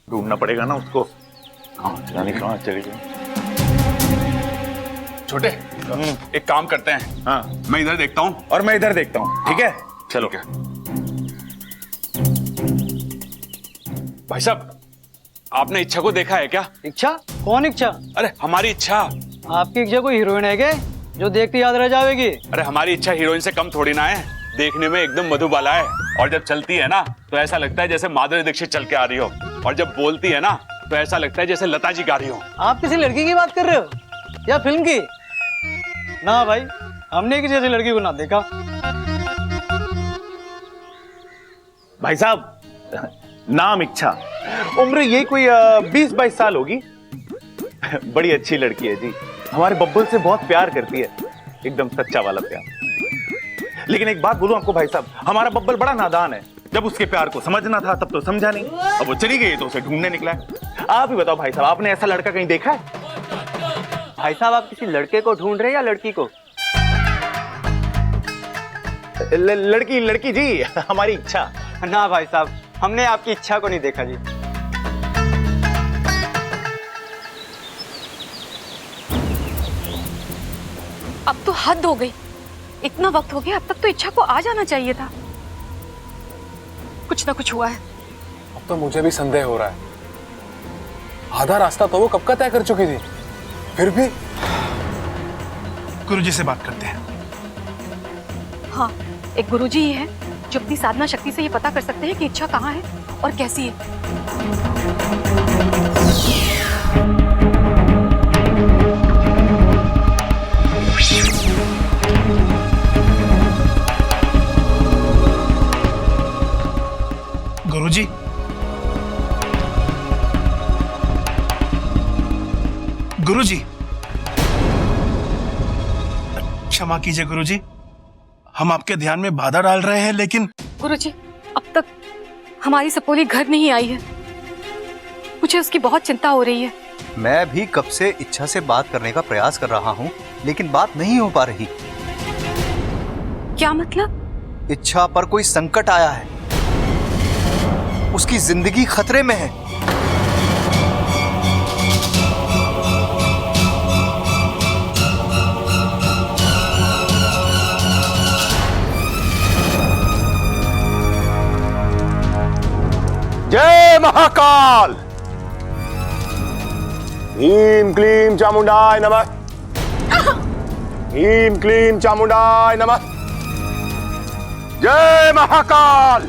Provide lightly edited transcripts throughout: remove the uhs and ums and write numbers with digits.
ढूंढना पड़ेगा ना उसको। जाने कहाँ चले गए। छोटे, एक काम करते हैं। हाँ, मैं इधर देखता हूँ और मैं इधर देखता हूँ, ठीक है? चलो। ठीक है। भाई साहब, आपने इच्छा को देखा है क्या? इच्छा? कौन इच्छा? अरे हमारी इच्छा। आपकी इच्छा कोई हीरोइन है क्या जो देखते याद रह जाएगी? अरे हमारी इच्छा हीरोइन से कम थोड़ी ना है, देखने में एकदम मधुबाला है। और जब चलती है ना तो ऐसा लगता है जैसे माधुरी दीक्षित चल के आ रही हो, और जब बोलती है ना तो ऐसा लगता है जैसे लता जी गा रही हो। आप किसी लड़की की बात कर रहे हो या फिल्म की? ना भाई, हमने किसी ऐसी लड़की को ना देखा। भाई साहब, नाम इच्छा, उम्र यही कोई 20-22 साल होगी। बड़ी अच्छी लड़की है जी, हमारे बब्बल से बहुत प्यार करती है, एकदम सच्चा वाला प्यार। लेकिन एक बात बोलूं आपको भाई साहब, हमारा बब्बल बड़ा नादान है। जब उसके प्यार को समझना था तब तो समझा नहीं, अब वो चली गई तो उसे ढूंढने निकला है। आप ही बताओ भाई साहब, आपने ऐसा लड़का कहीं देखा है? भाई साहब, आप किसी लड़के को ढूंढ रहे हैं या लड़की को? लड़की जी, हमारी इच्छा। ना भाई साहब, हमने आपकी इच्छा को नहीं देखा जी। अब तो हद हो गई, इतना वक्त हो गया, अब तक तो इच्छा को आ जाना चाहिए था। कुछ ना कुछ हुआ है। अब तो मुझे भी संदेह हो रहा है, आधा रास्ता तो वो कब का तय कर चुकी थी, फिर भी। गुरुजी से बात करते हैं। हाँ, एक गुरुजी ही है जो अपनी साधना शक्ति से ये पता कर सकते हैं कि इच्छा कहाँ है और कैसी है। गुरुजी, गुरुजी, क्षमा कीजिए गुरुजी, हम आपके ध्यान में बाधा डाल रहे हैं, लेकिन गुरुजी, अब तक हमारी सपोली घर नहीं आई है, मुझे उसकी बहुत चिंता हो रही है। मैं भी कब से इच्छा से बात करने का प्रयास कर रहा हूँ, लेकिन बात नहीं हो पा रही। क्या मतलब? इच्छा पर कोई संकट आया है, उसकी जिंदगी खतरे में है। जय महाकाल, ह्रीं क्लीं चामुंडाय नमः, ह्रीं क्लीं चामुंडाय नमः। जय महाकाल।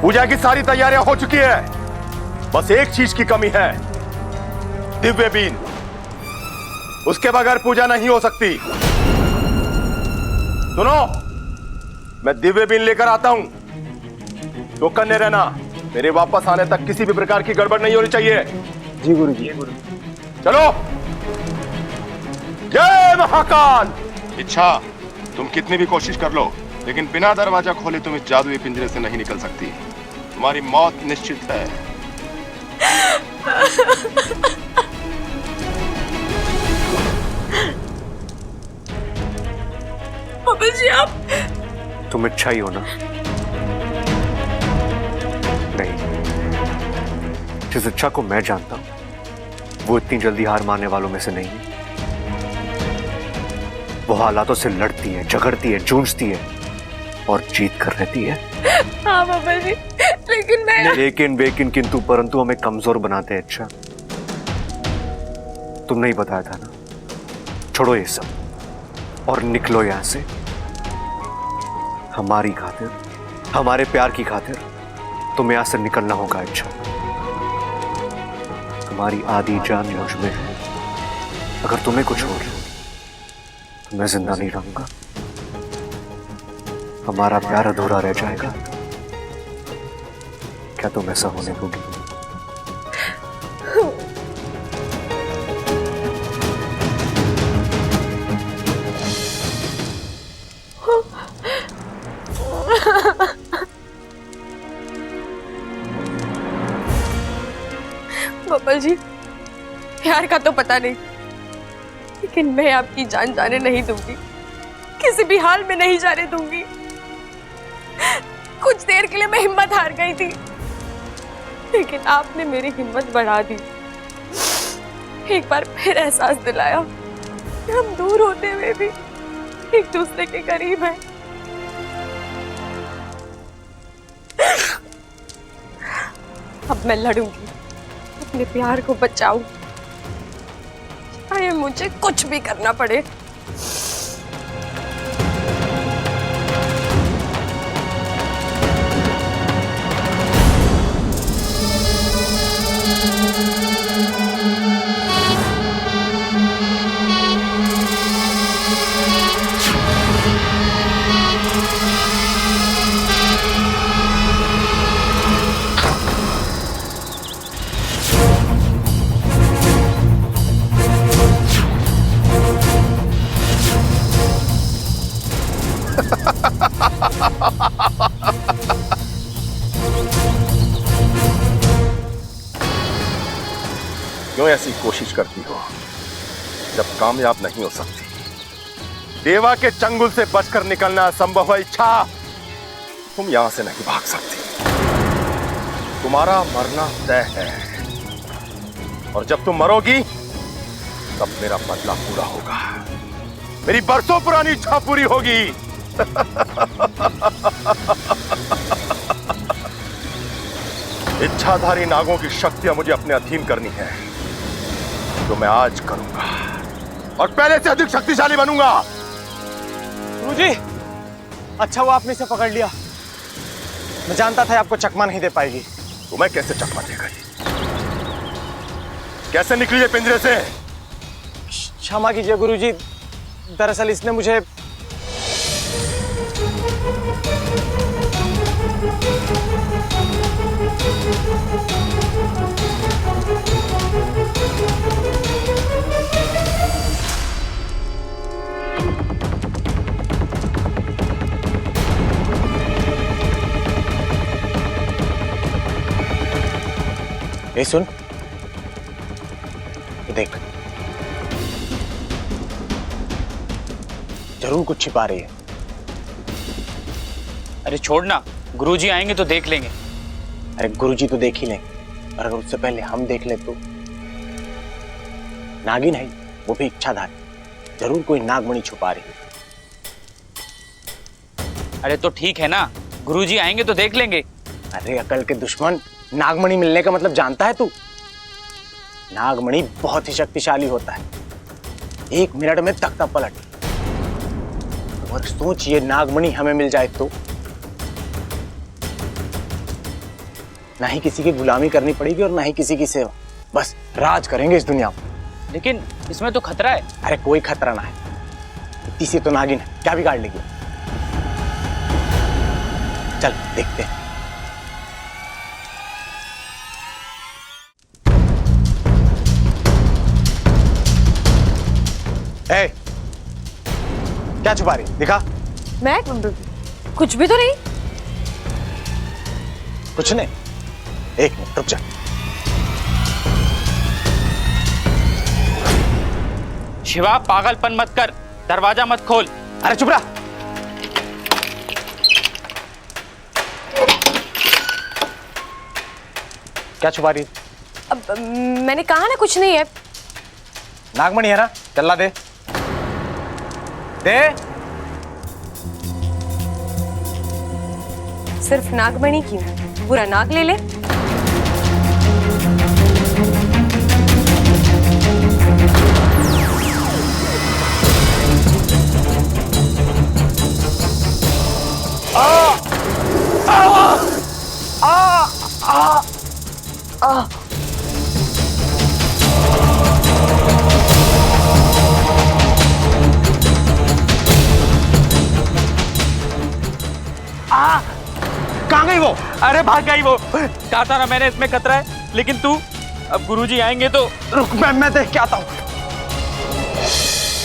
पूजा की सारी तैयारियां हो चुकी है, बस एक चीज की कमी है, दिव्य बीन। उसके बगैर पूजा नहीं हो सकती। सुनो, मैं दिव्य बीन लेकर आता हूं, तो कन्ने रहना, मेरे वापस आने तक किसी भी प्रकार की गड़बड़ नहीं होनी चाहिए। जी गुरुजी। चलो। जय महाकाल। इच्छा, तुम कितनी भी कोशिश कर लो, लेकिन बिना दरवाजा खोले तुम इस जादुई पिंजरे से नहीं निकल सकती। तुम्हारी मौत निश्चित है। बाबा जी, आप तुम इच्छा ही हो ना? नहीं, जिस इच्छा को मैं जानता हूं वो इतनी जल्दी हार मानने वालों में से नहीं है। वो हालातों से लड़ती है, झगड़ती है, जूझती है और जीत कर रहती है। हाँ बाबा जी, लेकिन मैं लेकिन किंतु परंतु हमें कमजोर बनाते हैं। अच्छा, तुमने ही बताया था ना। छोड़ो ये सब और निकलो यहां से। हमारी खातिर, हमारे प्यार की खातिर तुम्हें यहां से निकलना होगा। अच्छा, तुम्हारी आधी जान मुझ में है, अगर तुम्हें कुछ हो तो मैं जिंदा नहीं रहूंगा, हमारा प्यार अधूरा रह जाएगा। क्या तुम ऐसा होने दोगी? बाबा जी, प्यार का तो पता नहीं, लेकिन मैं आपकी जान जाने नहीं दूंगी, किसी भी हाल में नहीं जाने दूंगी। कुछ देर के लिए मैं हिम्मत हार गई थी, लेकिन आपने मेरी हिम्मत बढ़ा दी। एक बार फिर एहसास दिलाया कि हम दूर होते हुए भी एक दूसरे के करीब हैं। अब मैं लड़ूंगी, अपने प्यार को बचाऊं, चाहे मुझे कुछ भी करना पड़े। क्यों ऐसी कोशिश करती हो जब कामयाब नहीं हो सकती? देवा के चंगुल से बचकर निकलना असंभव है इच्छा। तुम यहां से नहीं भाग सकती, तुम्हारा मरना तय है, और जब तुम मरोगी तब मेरा बदला पूरा होगा, मेरी बरसों पुरानी इच्छा पूरी होगी। इच्छाधारी नागों की शक्तियां मुझे अपने अधीन करनी है, जो मैं आज करूंगा, और पहले से अधिक शक्तिशाली बनूंगा। गुरुजी, अच्छा हुआ आपने इसे पकड़ लिया। मैं जानता था आपको चकमा नहीं दे पाएगी। तुम्हें कैसे चकमा देगा? कैसे निकली ये पिंजरे से? क्षमा कीजिए गुरुजी, दरअसल इसने मुझे ए सुन, देख, जरूर कुछ छिपा रही है। अरे छोड़ना, गुरुजी आएंगे तो देख लेंगे। अरे गुरुजी तो देख ही लेंगे, और अगर उससे पहले हम देख ले तो? नागिन है वो भी इच्छाधारी, जरूर कोई नागमणि छुपा रही है। अरे तो ठीक है ना, गुरुजी आएंगे तो देख लेंगे। अरे अकल के दुश्मन, नागमणि मिलने का मतलब जानता है तू? नागमणि बहुत ही शक्तिशाली होता है, 1 मिनट में तख्ता पलट। और सोच, ये नागमणि हमें मिल जाए तो ना ही किसी की गुलामी करनी पड़ेगी और ना ही किसी की सेवा, बस राज करेंगे इस दुनिया में। लेकिन इसमें तो खतरा है। अरे कोई खतरा ना है, इतनी सी तो नागिन है, क्या बिगाड़ लेगी? चल देखते हैं। ए, क्या छुपा रही? दिखा। मैं कुछ भी तो नहीं। कुछ नहीं, 1 मिनट रुक जा। शिवा, पागलपन मत कर, दरवाजा मत खोल। अरे चुप रहा। क्या छुपा रही? अब मैंने कहा ना कुछ नहीं है। नागमणि है ना, चल्ला दे दे। सिर्फ नागमणि क्यों, पूरा नाग ले ले। कहाँ गई वो? अरे भाग गई वो। कहा था ना मैंने, इसमें खतरा है। लेकिन तू, अब गुरुजी आएंगे तो। रुक, मैं देख के आता हूँ।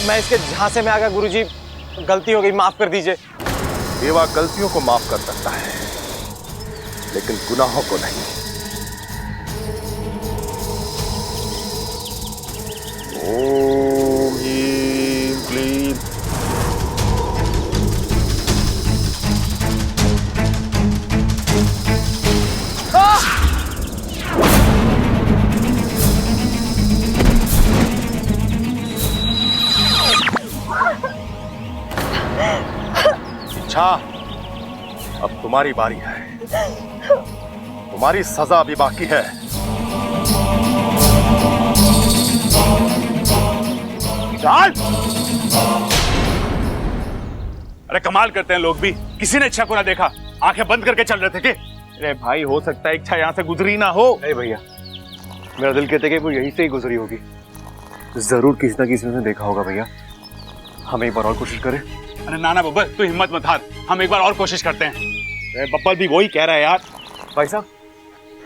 मैं इसके झांसे में आ गया गुरुजी, गलती हो गई, माफ कर दीजिए। देवा गलतियों को माफ कर सकता है, लेकिन गुनाहों को नहीं। ओम ह्रीं क्लीं। तुम्हारी बारी है, तुम्हारी सजा अभी बाकी है। चल। अरे कमाल करते हैं लोग भी, किसी ने इच्छा को ना देखा, आंखें बंद करके चल रहे थे कि? अरे भाई, हो सकता है इच्छा यहाँ से गुजरी ना हो। नहीं भैया, मेरा दिल कहता है कि वो यहीं से ही गुजरी होगी। जरूर किसी ना किसी ने देखा होगा भैया। हम एक बार और कोशिश करें? अरे नाना बब्बर, तू हिम्मत मत हार, हम एक बार और कोशिश करते हैं। अरे बब्बर भी वही कह रहा है यार। भाई साहब,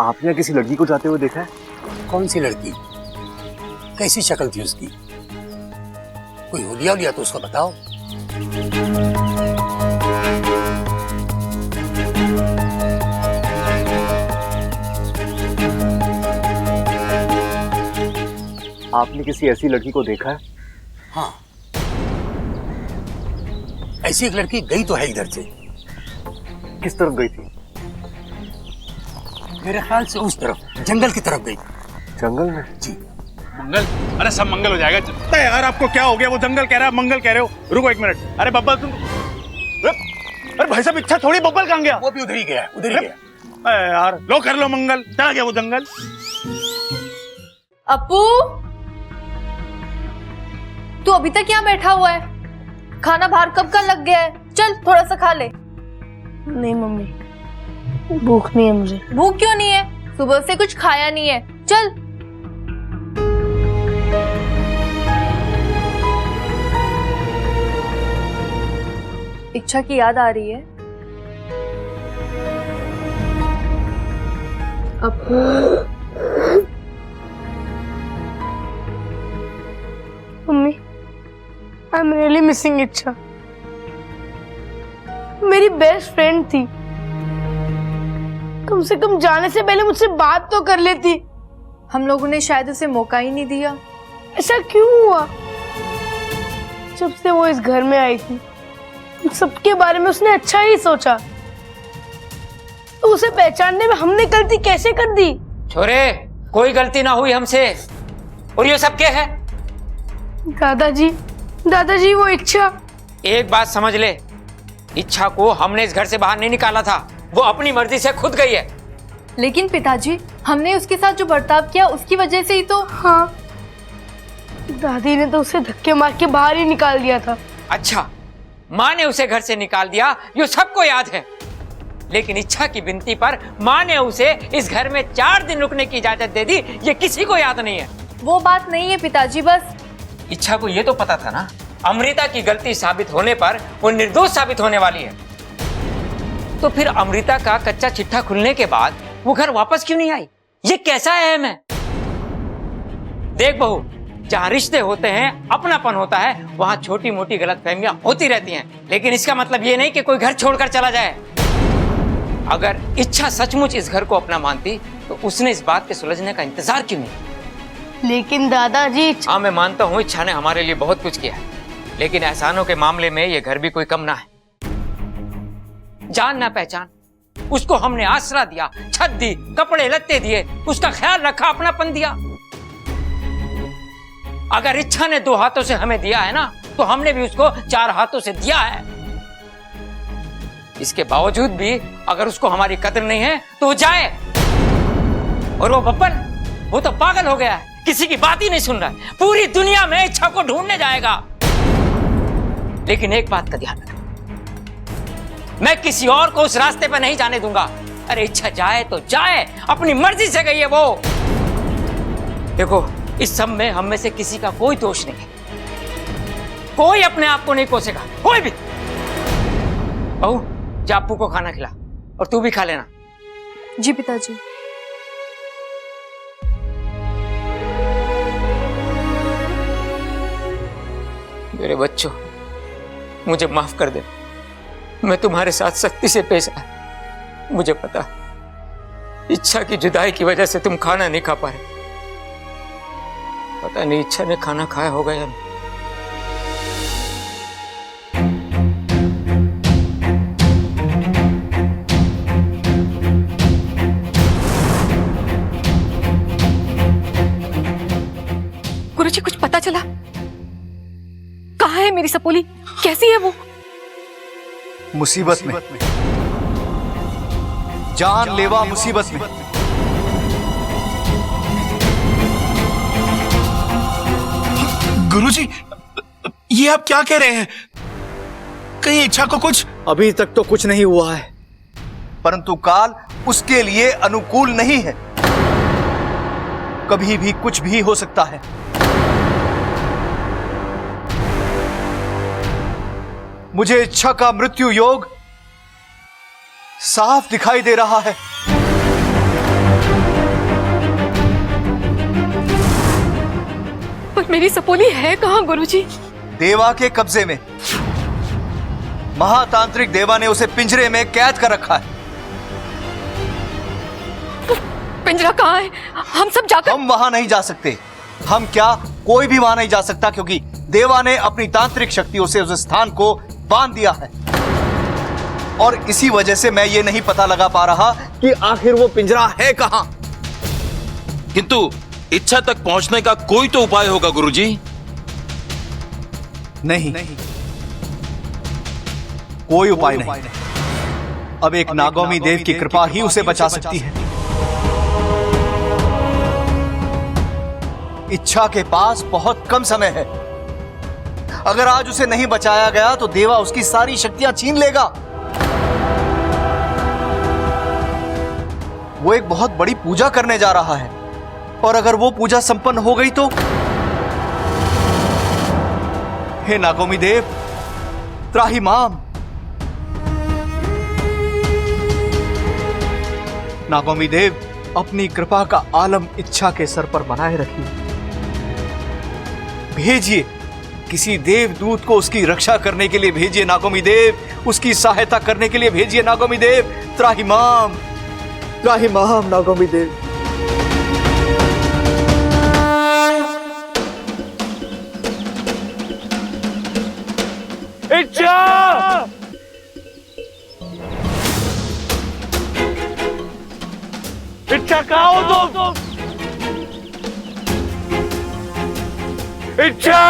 आपने किसी लड़की को जाते हुए देखा है? कौन सी लड़की? कैसी शक्ल थी उसकी? कोई हुलिया उलिया तो उसका बताओ। आपने किसी ऐसी लड़की को देखा है? हाँ, ऐसी एक लड़की गई तो है इधर से। किस तरफ गई थी? मेरे ख्याल से उस तरफ, जंगल की तरफ गई। जंगल में? जी। मंगल? अरे सब मंगल हो जाएगा। अरे यार, आपको क्या हो गया? वो जंगल कह रहा है, मंगल कह रहे हो। रुको एक मिनट। अरे बब्बल तुम, अरे भाई साहब, इच्छा थोड़ी बब्बल कहाँ गया? वो भी उधर ही गया, उधर ही गया। अरे यार, लो कर लो मंगल। चला गया वो जंगल। अपू, तू अभी तक यहाँ बैठा हुआ है? खाना बाहर कब का लग गया है? चल थोड़ा सा खा ले। नहीं मम्मी, भूख नहीं है मुझे। भूख क्यों नहीं है? सुबह से कुछ खाया नहीं है। चल। इच्छा की याद आ रही है? Apu, mummy, I am really missing Ichha. मेरी बेस्ट फ्रेंड थी। कम से कम जाने से पहले मुझसे बात तो कर लेती। हम लोगों ने शायद उसे मौका ही नहीं दिया। ऐसा क्यों हुआ? जब से वो इस घर में आई थी, सबके बारे में उसने अच्छा ही सोचा। तो उसे पहचानने में हमने गलती कैसे कर दी? छोरे, कोई गलती ना हुई हमसे। और ये सब क्या है? दादाजी, दादाजी, वो इच्छा। एक बात समझ ले, इच्छा को हमने इस घर से बाहर नहीं निकाला था, वो अपनी मर्जी से खुद गई है। लेकिन पिताजी, हमने उसके साथ जो बर्ताव किया उसकी वजह से ही तो। हाँ, दादी ने तो उसे धक्के मार के बाहर ही निकाल दिया था। अच्छा, माँ ने उसे घर से निकाल दिया, ये सबको याद है। लेकिन इच्छा की विनती पर माँ ने उसे इस घर में 4 दिन रुकने की इजाजत दे दी, ये किसी को याद नहीं है। वो बात नहीं है पिताजी, बस इच्छा को ये तो पता था ना, अमृता की गलती साबित होने पर वो निर्दोष साबित होने वाली है। तो फिर अमृता का कच्चा चिट्ठा खुलने के बाद वो घर वापस क्यों नहीं आई? ये कैसा अहम है? देख बहू, जहाँ रिश्ते होते हैं, अपनापन होता है, वहाँ छोटी मोटी गलतफहमियां होती रहती हैं। लेकिन इसका मतलब ये नहीं कि कोई घर छोड़कर चला जाए। अगर इच्छा सचमुच इस घर को अपना मानती तो उसने इस बात के सुलझने का इंतजार क्यों नहीं? लेकिन दादाजी, हाँ, मैं मानता हूँ इच्छा ने हमारे लिए बहुत कुछ किया है, लेकिन एहसानों के मामले में ये घर भी कोई कम ना है। जान ना पहचान, उसको हमने आसरा दिया, छत दी, कपड़े लत्ते दिए, उसका ख्याल रखा, अपनापन दिया। अगर इच्छा ने 2 हाथों से हमें दिया है ना, तो हमने भी उसको 4 हाथों से दिया है। इसके बावजूद भी अगर उसको हमारी कदर नहीं है तो वो जाए। और वो बब्बर, वो तो पागल हो गया है, किसी की बात ही नहीं सुन रहा है, पूरी दुनिया में इच्छा को ढूंढने जाएगा। लेकिन एक बात का ध्यान रखना, मैं किसी और को उस रास्ते पर नहीं जाने दूंगा। अरे इच्छा जाए तो जाए, अपनी मर्जी से गई है वो। देखो, इस सब में हम में से किसी का कोई दोष नहीं है, कोई अपने आप को नहीं कोसेगा, कोई भी। बहू, जा अप्पू को खाना खिला, और तू भी खा लेना। जी पिताजी। मेरे बच्चों, मुझे माफ कर दे, मैं तुम्हारे साथ सख्ती से पेश आया। मुझे पता, इच्छा की जुदाई की वजह से तुम खाना नहीं खा पाए। पता नहीं इच्छा ने खाना खाया होगा या नहीं। गुरुजी, कुछ पता चला? कहाँ है मेरी सपोली? कैसी है वो? मुसीबत में। जानलेवा मुसीबत में। गुरुजी, ये आप क्या कह रहे हैं? कहीं इच्छा को कुछ? अभी तक तो कुछ नहीं हुआ है, परंतु काल उसके लिए अनुकूल नहीं है। कभी भी कुछ भी हो सकता है। मुझे इच्छा का मृत्यु योग साफ दिखाई दे रहा है। पर मेरी सपोली है कहाँ गुरुजी? देवा के कब्जे में। महातांत्रिक देवा ने उसे पिंजरे में कैद कर रखा है। पिंजरा कहाँ है? हम सब जाकर। हम वहां नहीं जा सकते। हम क्या, कोई भी वहां नहीं जा सकता, क्योंकि देवा ने अपनी तांत्रिक शक्तियों से उस स्थान को बांध दिया है। और इसी वजह से मैं ये नहीं पता लगा पा रहा कि आखिर वो पिंजरा है कहां। किंतु इच्छा तक पहुंचने का कोई तो उपाय होगा गुरुजी। नहीं, कोई उपाय नहीं। अब एक नागौमी देव की कृपा ही उसे बचा सकती है। इच्छा के पास बहुत कम समय है। अगर आज उसे नहीं बचाया गया तो देवा उसकी सारी शक्तियां छीन लेगा। वो एक बहुत बड़ी पूजा करने जा रहा है, और अगर वो पूजा संपन्न हो गई तो हे नागौमी देव, त्राहिमाम। नागौमी देव, अपनी कृपा का आलम इच्छा के सर पर बनाए रखिए। भेजिए किसी देवदूत को उसकी रक्षा करने के लिए भेजिए नागौमी देव, उसकी सहायता करने के लिए भेजिए नागौमी देव। त्राहिमाम, त्राहिमाम नागौमी देव। इच्छा! इच्छा कहाँ हो तुम? इच्छा!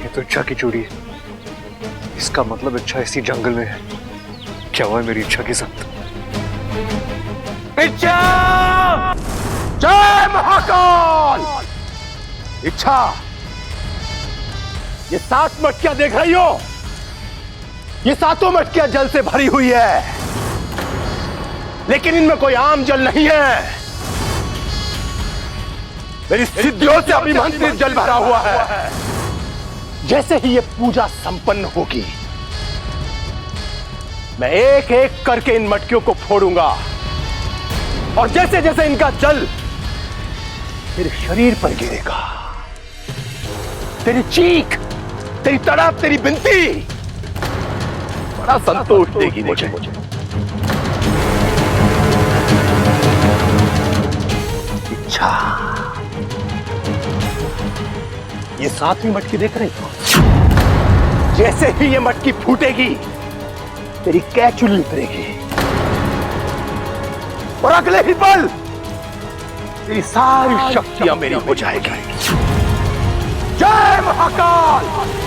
ये तो इच्छा की चोरी है। इसका मतलब इच्छा इसी जंगल में है। क्या हुआ है मेरी इच्छा के साथ? इच्छा! जय महाकाल! इच्छा, ये 7 मटकियां देख रही हो? ये 7 मटकियां जल से भरी हुई है, लेकिन इनमें कोई आम जल नहीं है। मेरी सिद्धियों से अभिमंत्रित जल भरा हुआ है। जैसे ही ये पूजा संपन्न होगी, मैं एक एक करके इन मटकियों को फोड़ूंगा, और जैसे जैसे इनका जल तेरे शरीर पर गिरेगा, तेरी चीख, तेरी तड़प, तेरी बिनती बड़ा संतोष देगी मुझे। इच्छा, ये 7वीं मटकी देख रही हो? जैसे ही ये मटकी फूटेगी, तेरी कैचुली उतरेगी, और अगले ही पल तेरी सारी शक्तियां मेरी हो जाएगी। जय महाकाल!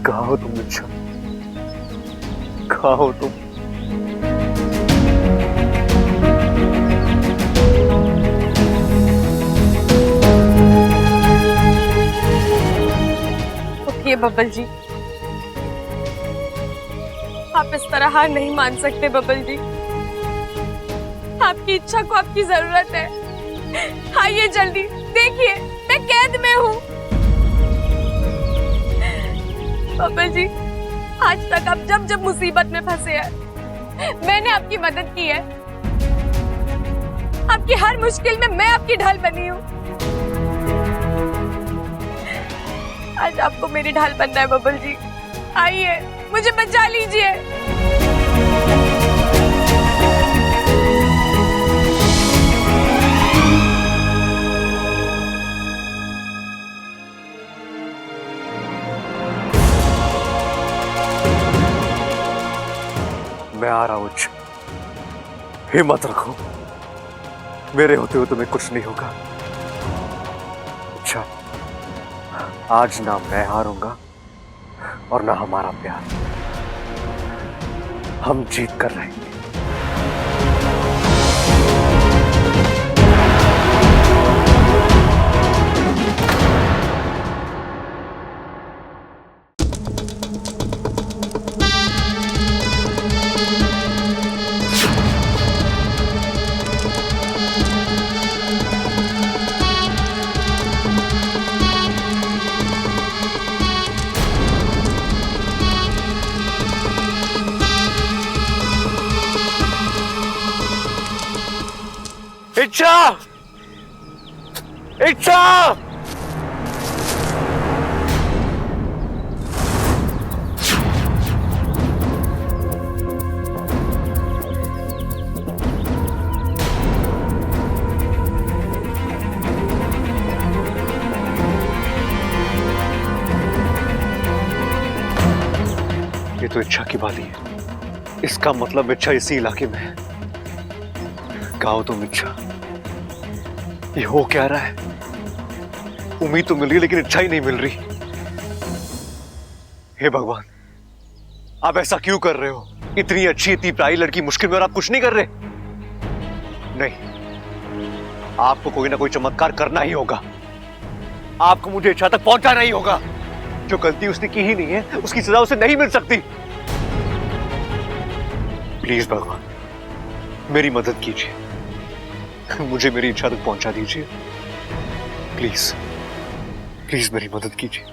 कहाँ हो तुम इच्छा? कहाँ हो तुम? उठिए बब्बल जी, आप इस तरह हार नहीं मान सकते बब्बल जी। आपकी इच्छा को आपकी जरूरत है। आइए जल्दी, देखिए मैं कैद में हूँ। बब्बल जी, आज तक आप जब जब मुसीबत में फंसे हैं, मैंने आपकी मदद की है। आपकी हर मुश्किल में मैं आपकी ढाल बनी हूँ। आज आपको मेरी ढाल बनना है बबल जी। आइए, मुझे बचा लीजिए। मैं आ रहा हूं। हिम्मत रखो, मेरे होते हुए तुम्हें कुछ नहीं होगा। अच्छा, आज ना मैं हारूंगा और ना हमारा प्यार। हम जीत कर रहेंगे। इच्छा! इच्छा! ये तो इच्छा की बात ही है। इसका मतलब इच्छा इसी इलाके में है। कहो तुम इच्छा, ये हो क्या रहा है? उम्मीद तो मिल रही लेकिन इच्छा ही नहीं मिल रही। हे भगवान, आप ऐसा क्यों कर रहे हो? इतनी अच्छी इतनी प्यारी लड़की मुश्किल में और आप कुछ नहीं कर रहे? नहीं, आपको कोई ना कोई चमत्कार करना ही होगा। आपको मुझे इच्छा तक पहुंचाना ही होगा। जो गलती उसने की ही नहीं है, उसकी सजा उसे नहीं मिल सकती। प्लीज भगवान, मेरी मदद कीजिए, मुझे मेरी इच्छा तक पहुंचा दीजिए। प्लीज प्लीज मेरी मदद कीजिए।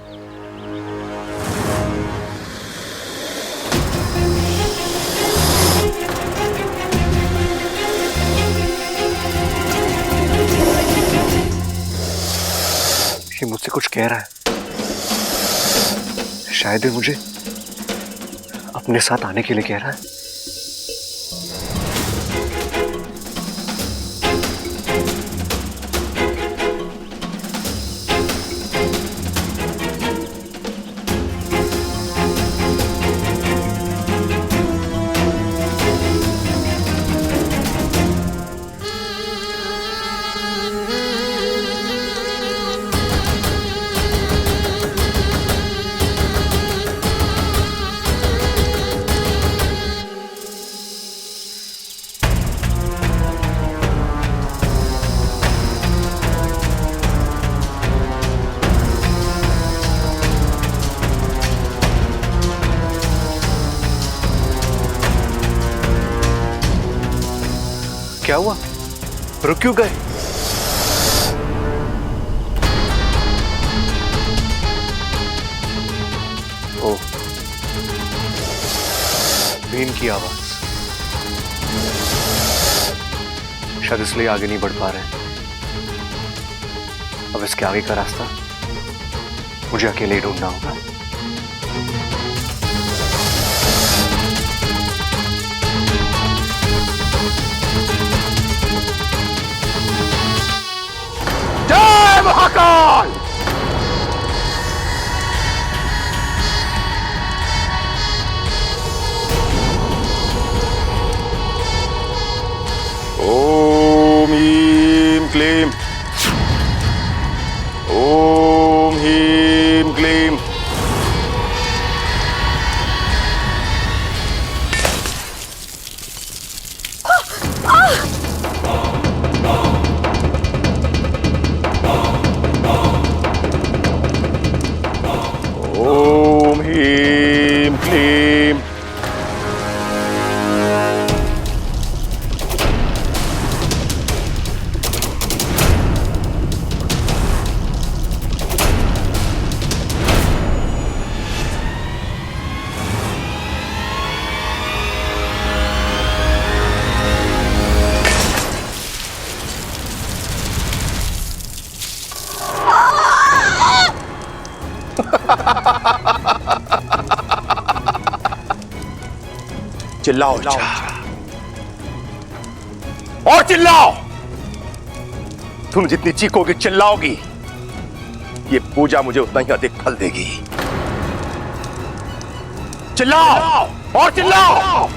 ये मुझसे कुछ कह रहा है। शायद ये मुझे अपने साथ आने के लिए कह रहा है। क्या हुआ? रुक क्यों गए? ओ, बीन की आवाज। शायद इसलिए आगे नहीं बढ़ पा रहे हैं। अब इसके आगे का रास्ता मुझे अकेले ही ढूंढना होगा। जय महाकाल! ओम ह्रीं क्लीं। ओम ह्रीं क्लीं। चिल्लाओ इच्छा, और चिल्लाओ। तुम जितनी चीखोगी चिल्लाओगी, ये पूजा मुझे उतना ही अधिक फल देगी। चिल्लाओ और चिल्लाओ।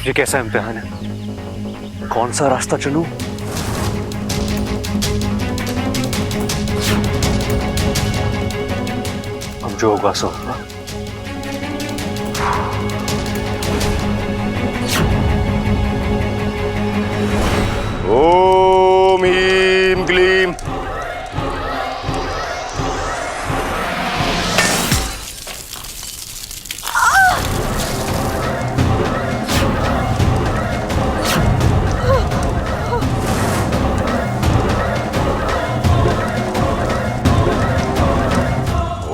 ये कैसा इम्तिहान है? कौन सा रास्ता चलूं? अब जो होगा सो होगा। ओम ह्रीं क्लीं।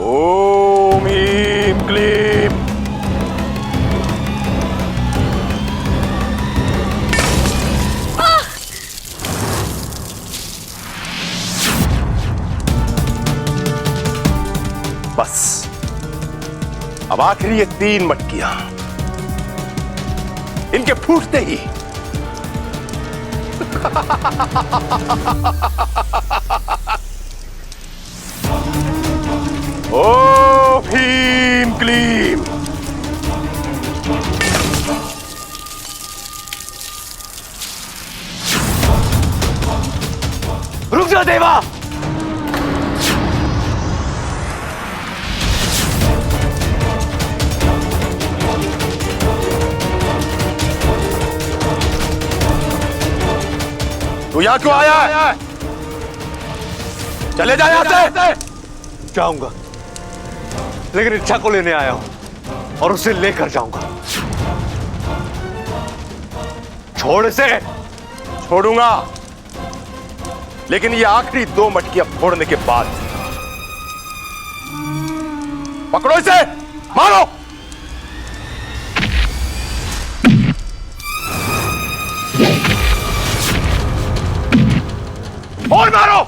ओम ह्रीं क्लीं। बस अब आखिर ये 3 मटकियां, इनके फूटते ही ओम ह्रीं क्लीं। रुक जा देवा। तू यहां क्यों आया है? चले जा यहां से। जाऊंगा, लेकिन इच्छा को लेने आया हूं और उसे लेकर जाऊंगा। छोड़ इसे। छोड़ूंगा, लेकिन ये आखिरी 2 मटकियां फोड़ने के बाद। पकड़ो इसे, मारो। और मारो।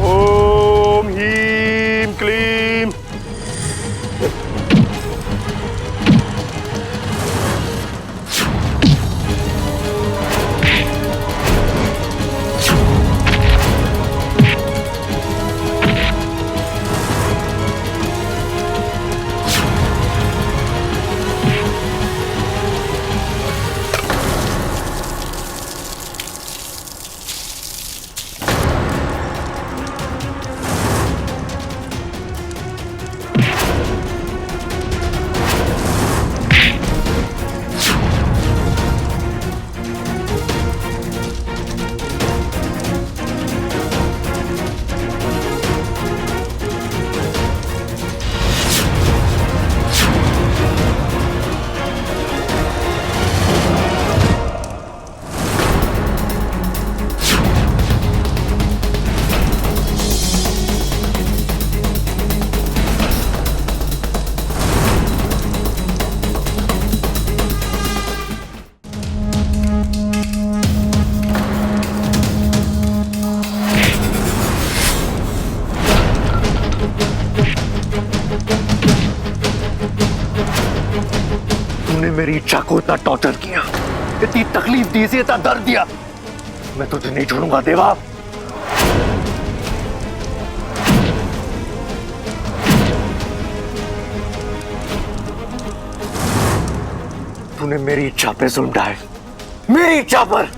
ओम ह्रीं क्लीं। मेरी इच्छा को इतना टॉर्चर किया, इतनी तकलीफ दी, इसे इतना दर्द दिया, मैं तुझे नहीं छोड़ूंगा देवा। तूने मेरी इच्छा पे जुल्म ढाए, मेरी इच्छा पर।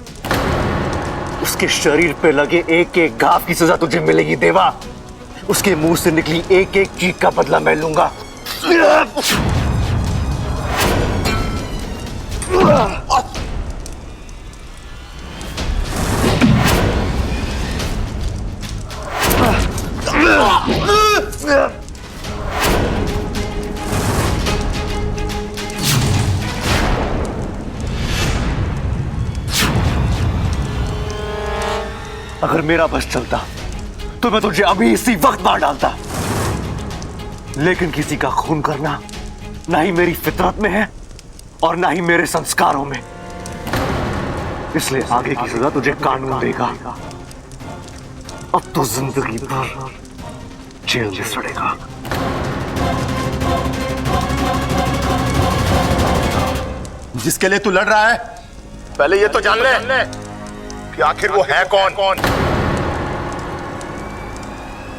उसके शरीर पे लगे एक एक घाव की सजा तुझे मिलेगी देवा। उसके मुंह से निकली एक एक चीख का बदला मैं लूंगा। अगर मेरा बस चलता तो मैं तुझे अभी इसी वक्त मार डालता, लेकिन किसी का खून करना ना ही मेरी फितरत में है और ना ही मेरे संस्कारों में, इसलिए आगे की सजा तुझे कानून देगा। अब तो जिंदगी भर जेल में सड़ेगा। जिसके लिए तू लड़ रहा है, पहले ये तो जान ले कि आखिर वो है कौन।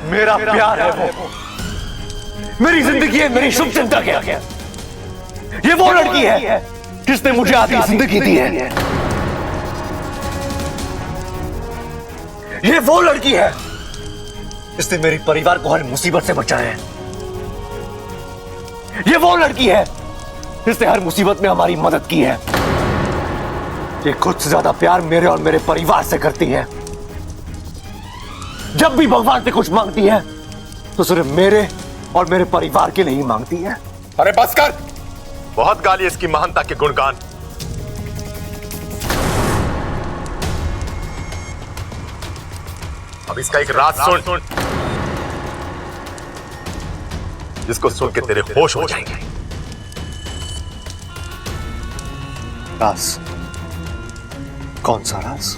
मेरा प्यार है वो, मेरी जिंदगी है, मेरी शुभ चिंता क्या है। ये वो लड़की है जिसने मुझे आधी जिंदगी दी है। ये वो लड़की है जिसने मेरे परिवार को हर मुसीबत से बचाया है। ये वो लड़की है जिसने हर मुसीबत में हमारी मदद की है। ये खुद से ज्यादा प्यार मेरे और मेरे परिवार से करती है। जब भी भगवान से कुछ मांगती है तो सिर्फ मेरे और मेरे परिवार के लिए ही मांगती है। अरे बस कर, बहुत गाली इसकी महानता के गुणगान। अब इसका एक राज सुन, जिसको सुन के तेरे होश हो जाएंगे। राज? कौन सा राज?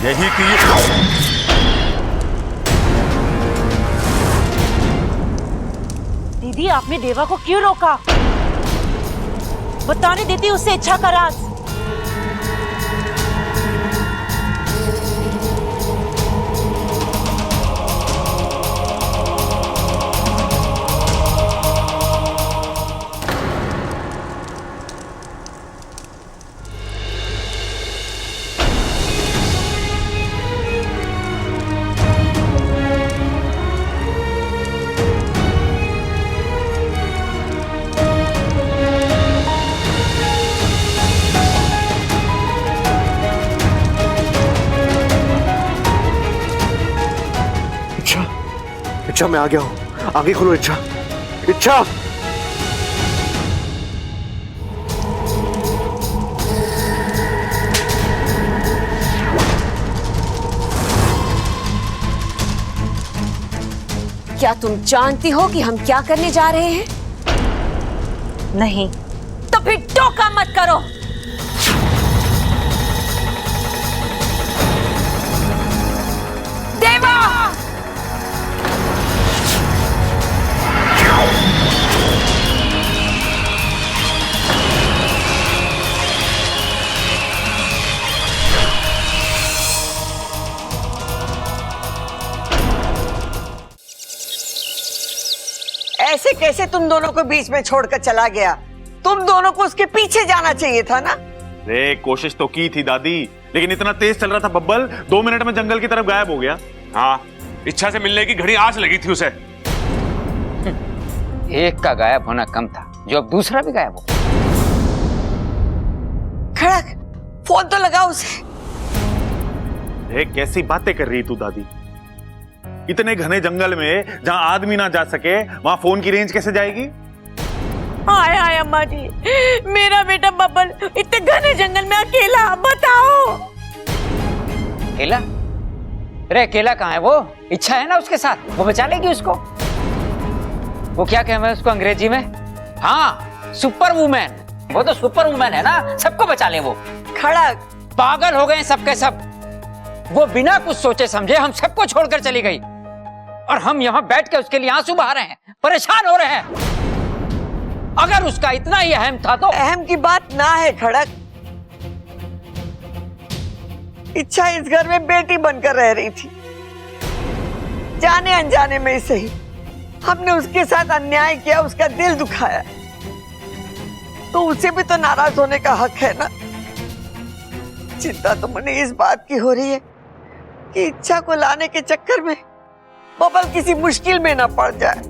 यही कि दीदी, आपने देवा को क्यों रोका? बताने देती उससे इच्छा का राज। इच्छा, मैं आ गया हूं, आगे खोलो। इच्छा, इच्छा। क्या तुम जानती हो कि हम क्या करने जा रहे हैं? नहीं। तो फिर टोका मत करो। देवा! ऐसे कैसे तुम दोनों को बीच में छोड़कर चला गया? तुम दोनों को उसके पीछे जाना चाहिए था ना। रे, कोशिश तो की थी दादी, लेकिन इतना तेज चल रहा था बब्बल, 2 मिनट में जंगल की तरफ गायब हो गया। हाँ, इच्छा से मिलने की घड़ी आज लगी थी उसे। एक का गायब होना कम था, जो अब दूसरा भी गायब हो। खड़क, फोन तो लगाओ उसे। रे, कैसी बातें कर रही तू दादी? इतने घने जंगल में जहां आदमी ना जा सके, वहां फोन की रेंज कैसे जाएगी? हाय हाय अम्मा जी, मेरा बेटा बब्बल इतने घने जंगल में अकेला, बताओ। अकेला? अरे अकेला कहाँ है वो? इच्छा है ना उसके साथ, वो बचा लेगी उसको। वो क्या कहें मैं उसको अंग्रेजी में? हाँ, सुपर वुमेन। वो तो सुपर वुमेन है ना, सबको बचा ले वो। खड़क, पागल हो गए सबके सब। वो बिना कुछ सोचे समझे हम सबको छोड़कर चली गई, और हम यहाँ बैठ के उसके लिए आंसू बहा रहे हैं, परेशान हो रहे हैं। अगर उसका इतना ही अहम था तो। अहम की बात ना है खड़क। इच्छा इस घर में बेटी बनकर रह रही थी। जाने अनजाने में से ही हमने उसके साथ अन्याय किया, उसका दिल दुखाया, तो उसे भी तो नाराज होने का हक है ना। चिंता तो मुझे इस बात की हो रही है कि इच्छा को लाने के चक्कर में बबल किसी मुश्किल में ना पड़ जाए।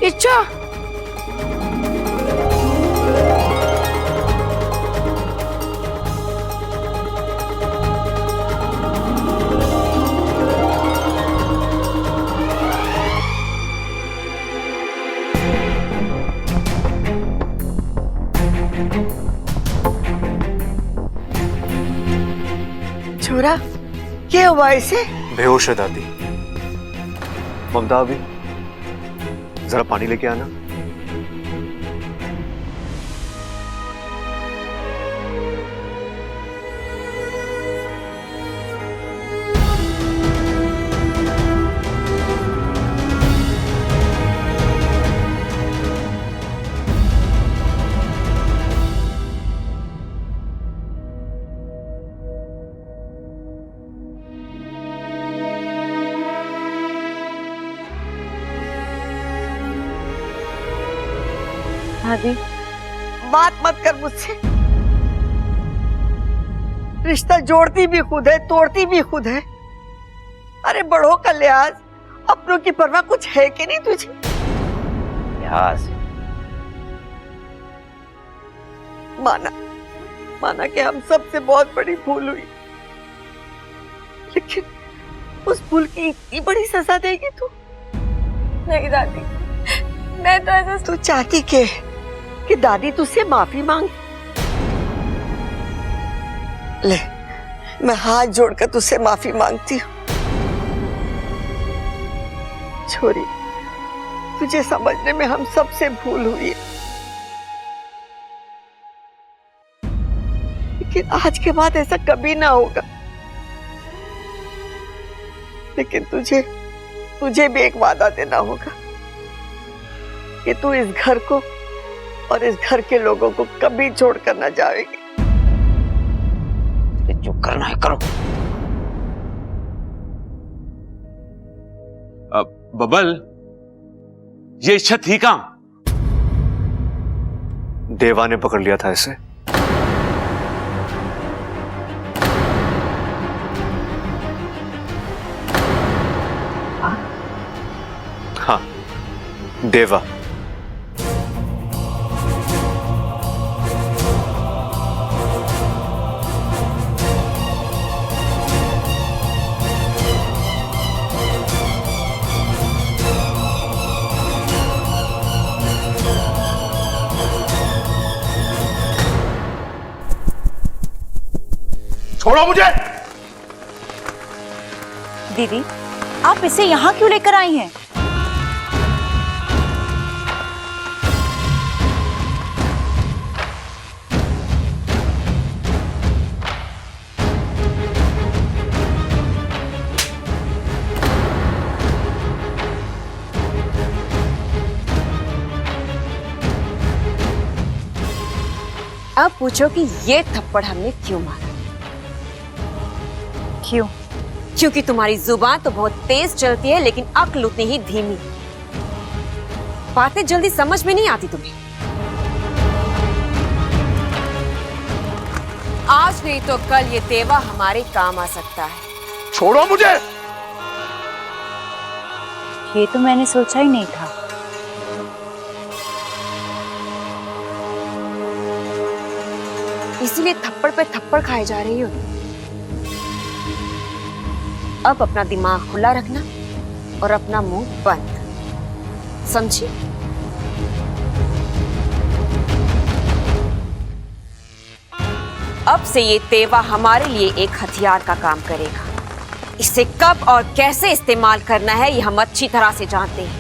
इच्छा, छोरा, क्या हुआ इसे? बेहोश है दादी। ममता, अभी जरा पानी लेके आना। दादी, बात मत कर मुझसे। रिश्ता जोड़ती भी खुद है, तोड़ती भी खुद है। अरे बड़ों का लिहाज, अपनों की परवाह कुछ है कि नहीं तुझे? लिहाज माना कि हम सबसे बहुत बड़ी भूल हुई, लेकिन उस भूल की इतनी बड़ी सजा देगी तू? नहीं दादी, मैं तो ऐसा। तू चाहती कि दादी तुझसे माफी मांगे? ले, मैं हाथ जोड़कर तुझसे माफी मांगती हूँ। छोरी, तुझे समझने में हम सबसे भूल हुई है, लेकिन आज के बाद ऐसा कभी ना होगा। लेकिन तुझे भी एक वादा देना होगा कि तू इस घर को और इस घर के लोगों को कभी छोड़कर ना जाएगी। जो करना है करो। बबल, ये इच्छा थी कहां? देवा ने पकड़ लिया था इसे। हाँ, देवा। छोड़ो मुझे। दीदी, आप इसे यहाँ क्यों लेकर आई हैं? अब पूछो कि ये थप्पड़ हमने क्यों मारा? क्यों? क्योंकि तुम्हारी जुबान तो बहुत तेज चलती है, लेकिन अक्ल उतनी ही धीमी। बातें जल्दी समझ में नहीं आती तुम्हें। आज नहीं तो कल ये देवा हमारे काम आ सकता है। छोड़ो मुझे। ये तो मैंने सोचा ही नहीं था। इसीलिए थप्पड़ पे थप्पड़ खाए जा रही हो। अब अपना दिमाग खुला रखना और अपना मुंह बंद, समझी? अब से ये तेवा हमारे लिए एक हथियार का काम करेगा। इसे कब और कैसे इस्तेमाल करना है ये हम अच्छी तरह से जानते हैं।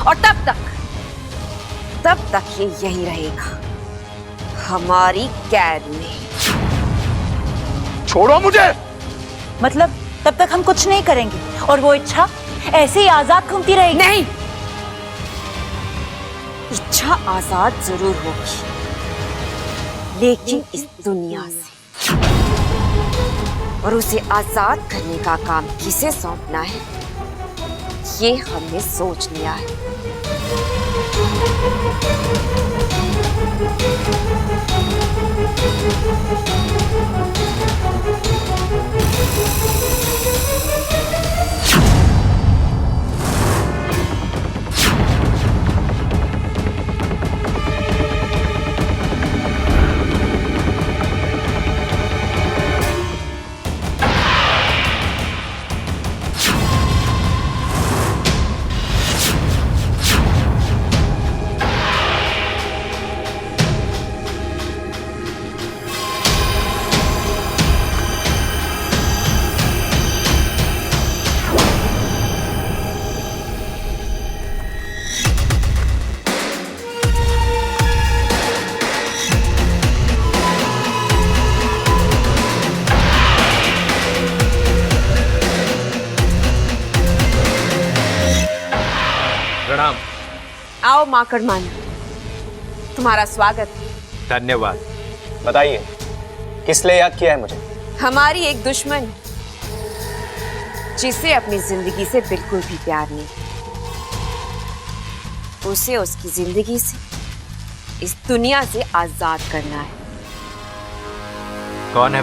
और तब तक ये यही रहेगा, हमारी कैद में। छोड़ो मुझे। मतलब तब तक हम कुछ नहीं करेंगे और वो इच्छा ऐसे ही आजाद घूमती रहेगी? नहीं, इच्छा आजाद जरूर होगी, लेकिन इस दुनिया से। और उसे आजाद करने का काम किसे सौंपना है ये हमने सोच लिया है। आकर माना। तुम्हारा स्वागत है। धन्यवाद। बताइए किस लिए याद किया है मुझे? हमारी एक दुश्मन जिसे अपनी जिंदगी से बिल्कुल भी प्यार नहीं, उसे उसकी जिंदगी से, इस दुनिया से आजाद करना है। कौन है?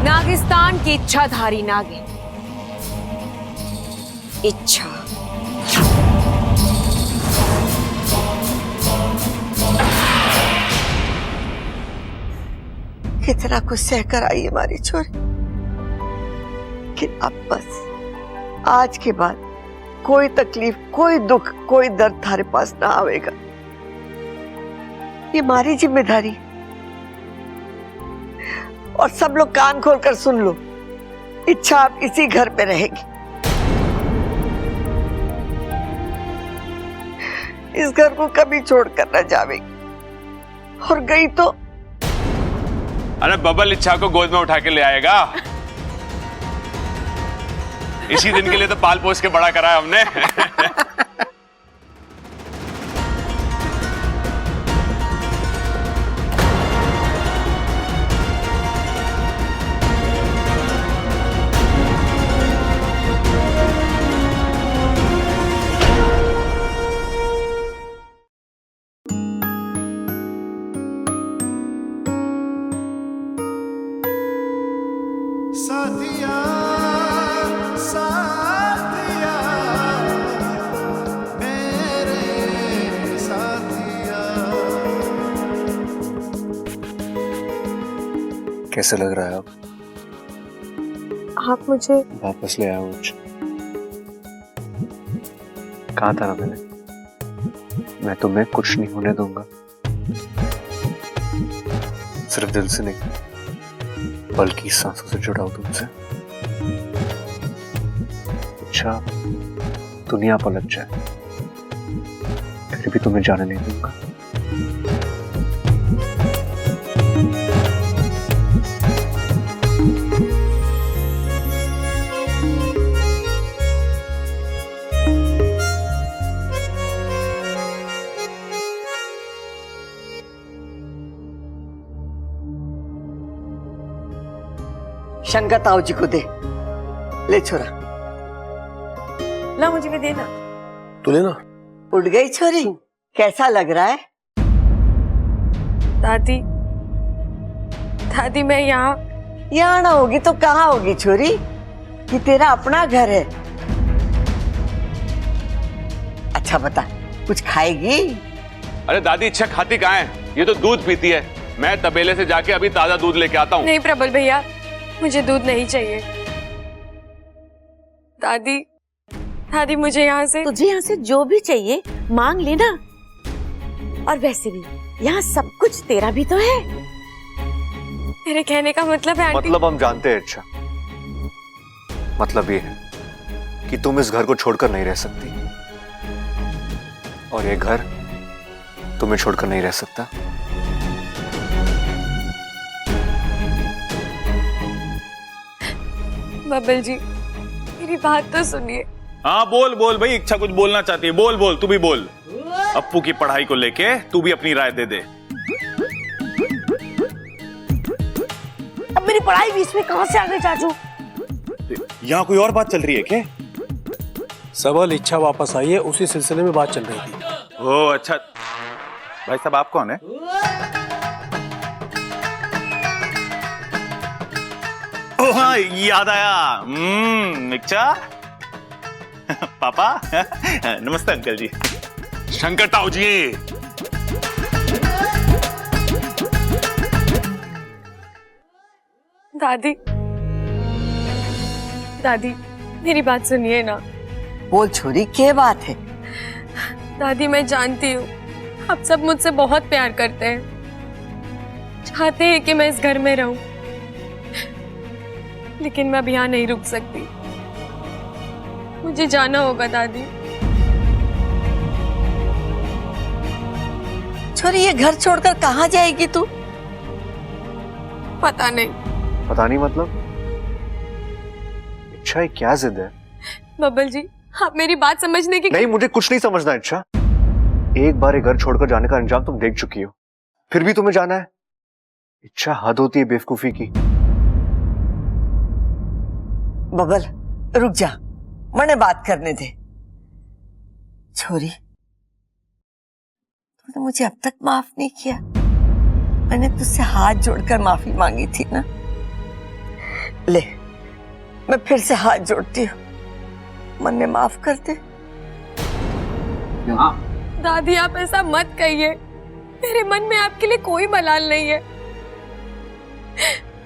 नागिस्तान की इच्छाधारी नागिन इच्छा। कितना कुछ सहकर आई हमारी छोरी, लेकिन अब बस आज के बाद कोई तकलीफ, कोई दुख, कोई दर्द थारे पास ना आवेगा। ये हमारी जिम्मेदारी। और सब लोग कान खोलकर सुन लो, इच्छा आप इसी घर पे रहेगी। इस घर को कभी छोड़कर न जावेगी, और गई तो अरे बबल इच्छा को गोद में उठा के ले आएगा। इसी दिन के लिए तो पाल पोस के बड़ा करा है हमने। साथिया साथिया मेरे साथिया। कैसे लग रहा है अब? आप मुझे वापस ले आओ। कहा था ना मैंने, मैं तुम्हें कुछ नहीं होने दूंगा। सिर्फ दिल से नहीं बल्कि सांसों से जुड़ा हूं तुमसे। अच्छा दुनिया पलट जाए फिर भी तुम्हें जाने नहीं दूंगा। शंकर ताऊ जी को दे। ले छोरा। ला मुझे भी देना। तू लेना। उठ गई छोरी, कैसा लग रहा है? दादी, दादी मैं यहाँ ना होगी तो कहाँ होगी छोरी? ये तेरा अपना घर है। अच्छा बता, कुछ खाएगी? अरे दादी इच्छा खाती कहाँ है? ये तो दूध पीती है। मैं तबेले से जाके अभी ताजा दूध लेके आता हूँ। नहीं प्रबल भैया, मुझे दूध नहीं चाहिए। दादी, दादी मुझे यहाँ से, तुझे यहाँ से जो भी चाहिए मांग लेना। और वैसे भी यहाँ सब कुछ तेरा भी तो है। मेरे कहने का मतलब है आंटी। मतलब हम जानते हैं अच्छा। मतलब ये है कि तुम इस घर को छोड़कर नहीं रह सकती और ये घर तुम्हें छोड़कर नहीं रह सकता। बबल जी मेरी बात तो सुनिए। हाँ बोल बोल भाई, इच्छा कुछ बोलना चाहती है। बोल बोल, तू भी बोल। अप्पू की पढ़ाई को लेके तू भी अपनी राय दे दे। अब मेरी पढ़ाई बीच में कहां से आ गई चाचू? यहाँ कोई और बात चल रही है क्या? सबल इच्छा वापस आई है, उसी सिलसिले में बात चल रही थी। ओह अच्छा। भाई साहब आप कौन है? ओह हाँ, याद आया। इच्छा पापा। नमस्ते अंकल जी। शंकर ताऊ जी। दादी, दादी मेरी बात सुनिए ना। बोल छोरी, क्या बात है? दादी मैं जानती हूँ आप सब मुझसे बहुत प्यार करते हैं, चाहते हैं कि मैं इस घर में रहूं, लेकिन मैं अब यहाँ नहीं रुक सकती। मुझे जाना होगा दादी। छोरी ये घर छोड़कर कहाँ जाएगी तू? पता नहीं। पता नहीं मतलब? इच्छा क्या जिद है? बब्बल जी, आप मेरी बात समझने की नहीं, मुझे कुछ नहीं समझना इच्छा। एक बार ये घर छोड़कर जाने का अंजाम तुम देख चुकी हो, फिर भी तुम्हें जाना है। इच्छा, हद होती है बेवकूफी की। बबल रुक जा, मने बात करने दे। छोरी, तूने मुझे अब तक माफ नहीं किया। मैंने तुझसे हाथ जोड़कर माफी मांगी थी ना। ले, मैं फिर से हाथ जोड़ती हूँ, मन में माफ कर दे। दादी, आप ऐसा मत कहिए। मेरे मन में आपके लिए कोई मलाल नहीं है।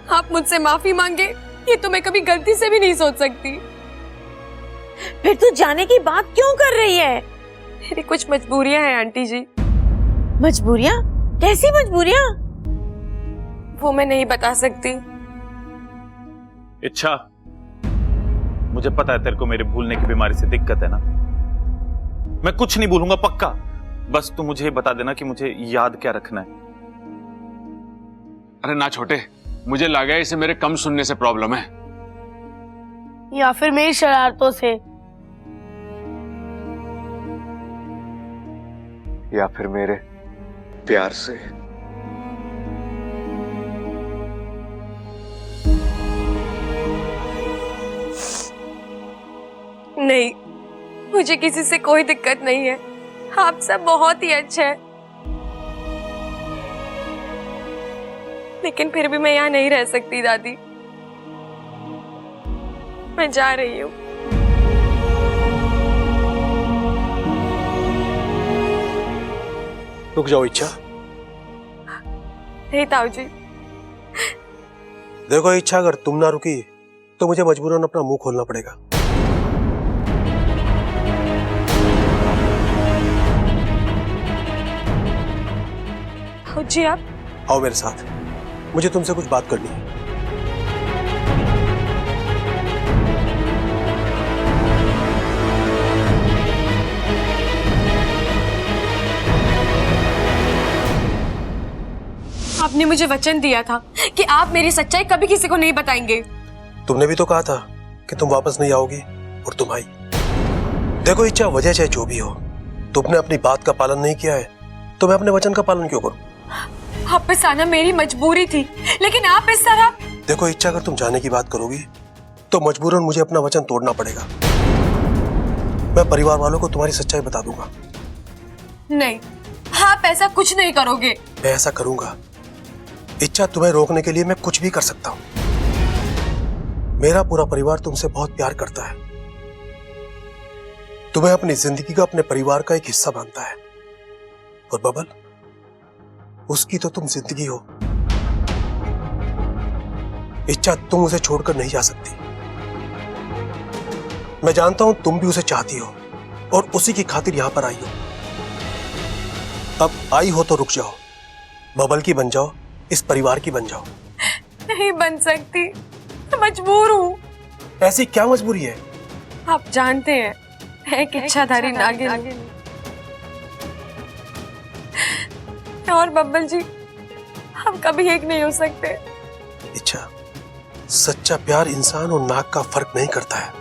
आप मुझसे माफी मांगे, ये तो मैं कभी गलती से भी नहीं सोच सकती। फिर तू जाने की बात क्यों कर रही है? मेरी कुछ मजबूरियां हैं आंटी जी। मजबूरियां? कैसी मजबूरियां? वो मैं नहीं बता सकती। इच्छा, मुझे पता है तेरे को मेरे भूलने की बीमारी से दिक्कत है ना। मैं कुछ नहीं भूलूंगा पक्का। बस तू मुझे बता देना कि मुझे याद क्या रखना है। अरे ना छोटे, मुझे लगा इसे मेरे कम सुनने से प्रॉब्लम है, या फिर मेरी शरारतों से, या फिर मेरे प्यार से। नहीं, मुझे किसी से कोई दिक्कत नहीं है। आप सब बहुत ही अच्छे हैं। लेकिन फिर भी मैं यहाँ नहीं रह सकती दादी। मैं जा रही हूँ। रुक जाओ इच्छा। नहीं ताऊ जी। देखो इच्छा, अगर तुम ना रुकी तो मुझे मजबूरन अपना मुंह खोलना पड़ेगा। ताऊ जी, आप आओ मेरे साथ, मुझे तुमसे कुछ बात करनी है। आपने मुझे वचन दिया था कि आप मेरी सच्चाई कभी किसी को नहीं बताएंगे। तुमने भी तो कहा था कि तुम वापस नहीं आओगी, और तुम आई। देखो इच्छा, वजह चाहे जो भी हो, तुमने अपनी बात का पालन नहीं किया है तो मैं अपने वचन का पालन क्यों करूं? वापस आना मेरी मजबूरी थी, लेकिन आप इस तरह। देखो इच्छा, अगर तुम जाने की बात करोगी तो मजबूरन मुझे अपना वचन तोड़ना पड़ेगा। मैं परिवार वालों को तुम्हारी सच्चाई बता दूंगा। नहीं, आप ऐसा कुछ नहीं करोगे। मैं ऐसा करूंगा। इच्छा, तुम्हें रोकने के लिए मैं कुछ भी कर सकता हूं। मेरा पूरा परिवार तुमसे बहुत प्यार करता है, तुम्हें अपनी जिंदगी का, अपने परिवार का एक हिस्सा मानता है। और बबल, उसकी तो तुम जिंदगी हो। इच्छा, तुम उसे छोड़कर नहीं जा सकती। मैं जानता हूं तुम भी उसे चाहती हो और उसी की खातिर यहां पर आई हो। अब आई हो तो रुक जाओ, बबल की बन जाओ, इस परिवार की बन जाओ। नहीं बन सकती, मैं मजबूर हूँ। ऐसी क्या मजबूरी है? आप जानते हैं, मैं एक इच्छाधारी नागिन हूं। और बब्बल जी, हम कभी एक नहीं हो सकते। इच्छा, सच्चा प्यार इंसान और नाग का फर्क नहीं करता है।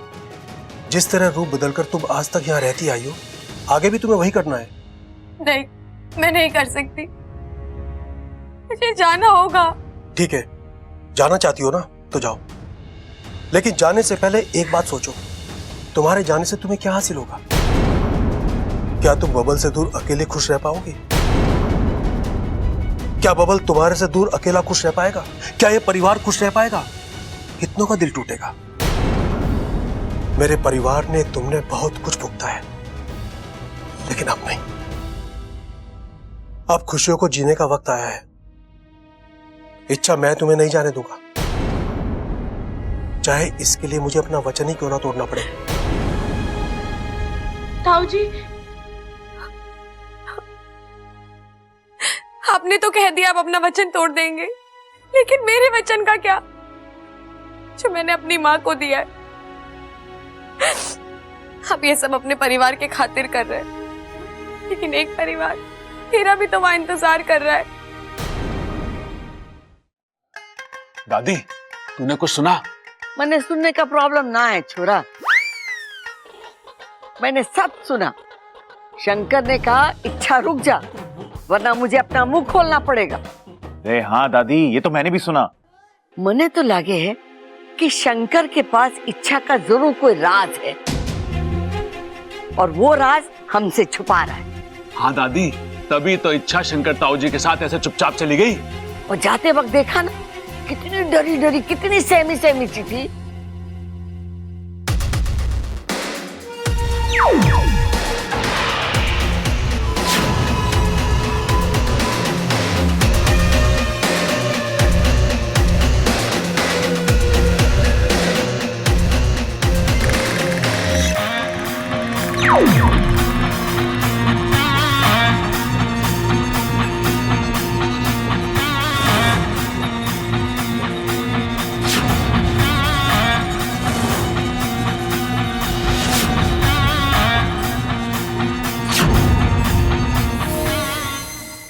जिस तरह रूप बदलकर तुम आज तक यहाँ रहती आई हो, आगे भी तुम्हें वही करना है। नहीं, मैं नहीं कर सकती। मुझे जाना होगा। ठीक है, जाना चाहती हो ना तो जाओ, लेकिन जाने से पहले एक बात सोचो, तुम्हारे जाने से तुम्हें क्या हासिल होगा? क्या तुम बबल से दूर अकेले खुश रह पाओगे? क्या बबल तुम्हारे से दूर अकेला खुश रह पाएगा? क्या ये परिवार खुश रह पाएगा? कितनों का दिल टूटेगा। मेरे परिवार ने तुमने बहुत कुछ भुगता है, लेकिन अब नहीं। अब खुशियों को जीने का वक्त आया है। इच्छा, मैं तुम्हें नहीं जाने दूंगा, चाहे इसके लिए मुझे अपना वचन ही क्यों ना तोड़ना पड़े। ताऊ जी, आपने तो कह दिया आप अपना वचन तोड़ देंगे, लेकिन मेरे वचन का क्या, जो मैंने अपनी माँ को दिया है? आप ये सब अपने परिवार के खातिर कर रहे हैं, लेकिन एक परिवार मेरा भी तो वहां इंतजार कर रहा है। दादी, तूने कुछ सुना? मैंने सुनने का प्रॉब्लम ना है छोरा, मैंने सब सुना। शंकर ने कहा इच्छा रुक जा, वरना मुझे अपना मुंह खोलना पड़ेगा। अरे हाँ दादी, ये तो मैंने भी सुना। मने तो लागे है कि शंकर के पास इच्छा का जरूर कोई राज है और वो राज हमसे छुपा रहा है। हाँ दादी, तभी तो इच्छा शंकर ताऊ जी के साथ ऐसे चुपचाप चली गई। और जाते वक्त देखा ना, कितनी डरी डरी, कितनी सहमी सहमी सी थी।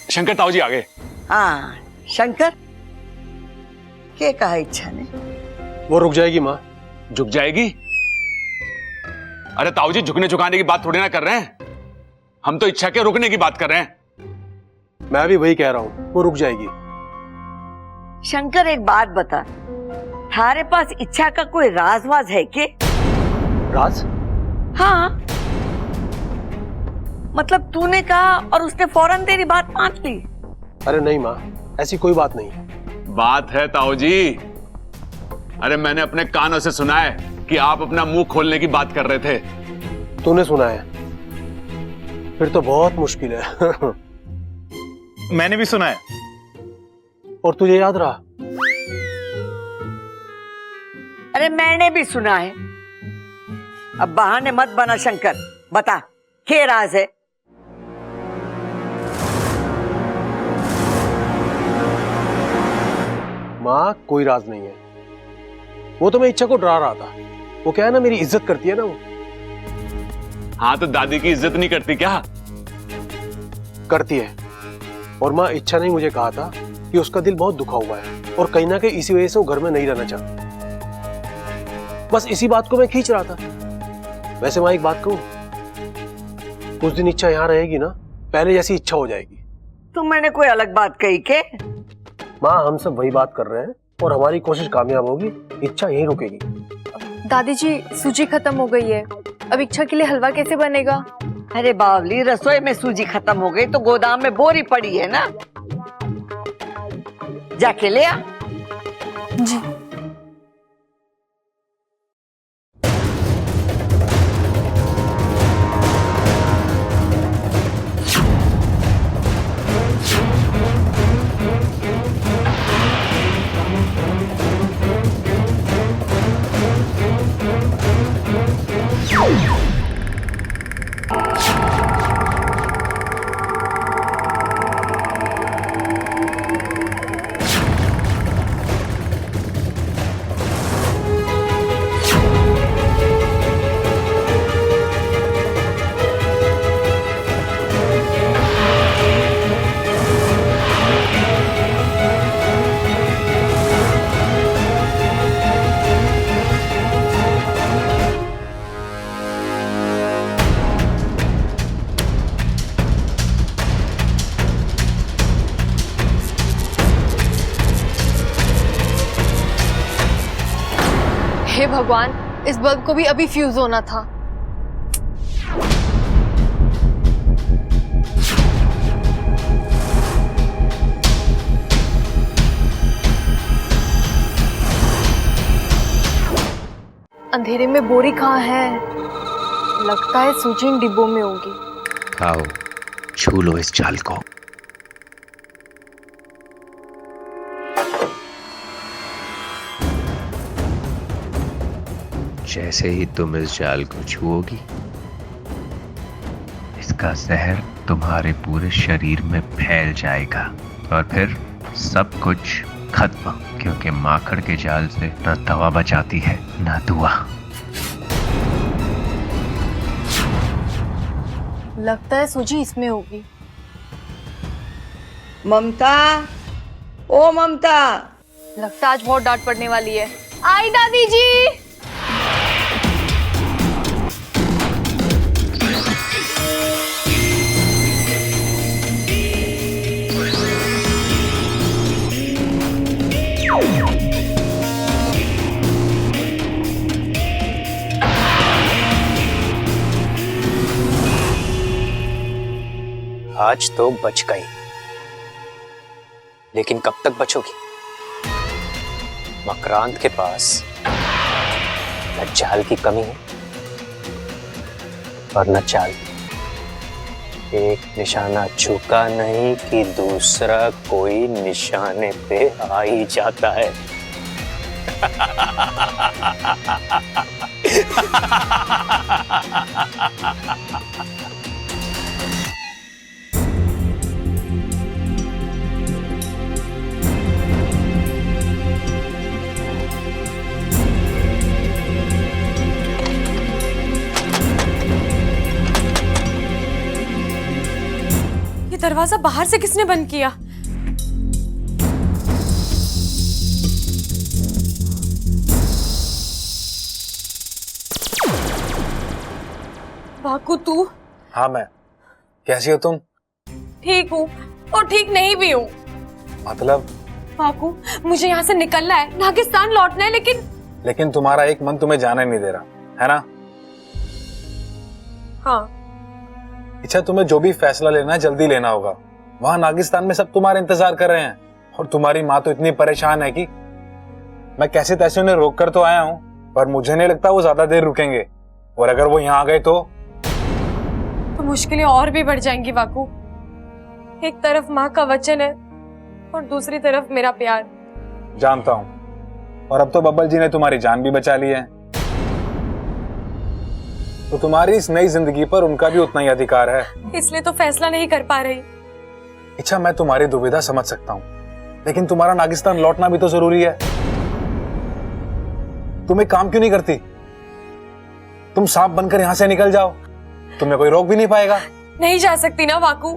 शंकर ताऊ जी आ गए। हाँ शंकर, क्या कहा इच्छा ने? वो रुक जाएगी माँ। झुक जाएगी? अरे ताऊ जी, झुकने झुकाने की बात थोड़ी ना कर रहे हैं, हम तो इच्छा के रुकने की बात कर रहे हैं। मैं भी वही कह रहा हूँ, वो रुक जाएगी। शंकर एक बात बता, थारे पास इच्छा का कोई राजवाज है के? राज? हाँ, मतलब तूने कहा और उसने फौरन तेरी बात मान ली। अरे नहीं माँ, ऐसी कोई बात नहीं। बात है ताऊ जी। अरे मैंने अपने कानों से सुना है कि आप अपना मुंह खोलने की बात कर रहे थे। तूने सुना है? फिर तो बहुत मुश्किल है। मैंने भी सुना है। और तुझे याद रहा? अरे मैंने भी सुना है। अब बहाने मत बना शंकर, बता क्या राज है? माँ कोई राज नहीं है। वो तो मैं इच्छा को डरा रहा था। वो क्या है ना, मेरी इज्जत करती है ना वो। हाँ तो दादी की इज्जत नहीं करती क्या? करती है। और माँ इच्छा ने मुझे कहा था कि उसका दिल बहुत दुखा हुआ है और कहीं ना कहीं इसी वजह से वो घर में नहीं रहना चाहती। बस इसी बात को मैं खींच रहा था। वैसे माँ एक बात कहूं, उस दिन इच्छा यहाँ रहेगी ना, पहले जैसी इच्छा हो जाएगी। तुम मैंने कोई अलग बात कही के? माँ हम सब वही बात कर रहे हैं और हमारी कोशिश कामयाब होगी, इच्छा यहीं रुकेगी। दादी जी, सूजी खत्म हो गई है, अब इच्छा के लिए हलवा कैसे बनेगा? अरे बावली, रसोई में सूजी खत्म हो गई तो गोदाम में बोरी पड़ी है ना, जाके ले आ। जी। हे भगवान, इस बल्ब को भी अभी फ्यूज होना था। अंधेरे में बोरी कहाँ है? लगता है सूजी इन डिब्बों में होगी। आओ छू लो इस जाल को। जैसे ही तुम इस जाल को छुओगी, इसका जहर तुम्हारे पूरे शरीर में फैल जाएगा और फिर सब कुछ खत्म, क्योंकि माकड़ के जाल से ना दवा बचाती है ना दुआ। लगता है सूजी इसमें होगी। ममता, ओ ममता, लगता है आज बहुत डांट पड़ने वाली है। आई दादी जी। आज तो बच गई, लेकिन कब तक बचोगी? मकरांत के पास न जाल की कमी है और न चाल। एक निशाना चूका नहीं कि दूसरा कोई निशाने पे आ ही जाता है। ये दरवाजा बाहर से किसने बंद किया? बाकू तू? हाँ मैं। कैसी हो तुम? ठीक हूँ और ठीक नहीं भी हूँ। मतलब? बाकू मुझे यहाँ से निकलना है, नागिस्तान लौटना है, लेकिन तुम्हारा एक मन तुम्हें जाने नहीं दे रहा है ना? हाँ। अच्छा, तुम्हें जो भी फैसला लेना है जल्दी लेना होगा। वहां नागिस्तान में सब तुम्हारे इंतजार कर रहे हैं और तुम्हारी माँ तो इतनी परेशान है कि मैं कैसे तैसे उन्हें रोक कर तो आया हूँ, पर मुझे नहीं लगता वो ज्यादा देर रुकेंगे। और अगर वो यहाँ आ गए तो मुश्किलें और भी बढ़ जाएंगी बाकू। एक तरफ माँ का वचन है और दूसरी तरफ मेरा प्यार। जानता हूँ, और अब तो बब्बल जी ने तुम्हारी जान भी बचा ली है, तो तुम्हारी इस नई जिंदगी पर उनका भी उतना ही अधिकार है। इसलिए तो फैसला नहीं कर पा रही। अच्छा, मैं तुम्हारी दुविधा समझ सकता हूँ, लेकिन तुम्हारा नागिस्तान लौटना भी तो जरूरी है। तुम एक काम क्यों नहीं करती? तुम सांप बनकर यहां से निकल जाओ, तुम्हें कोई रोक भी नहीं पाएगा। नहीं जा सकती ना वाकू।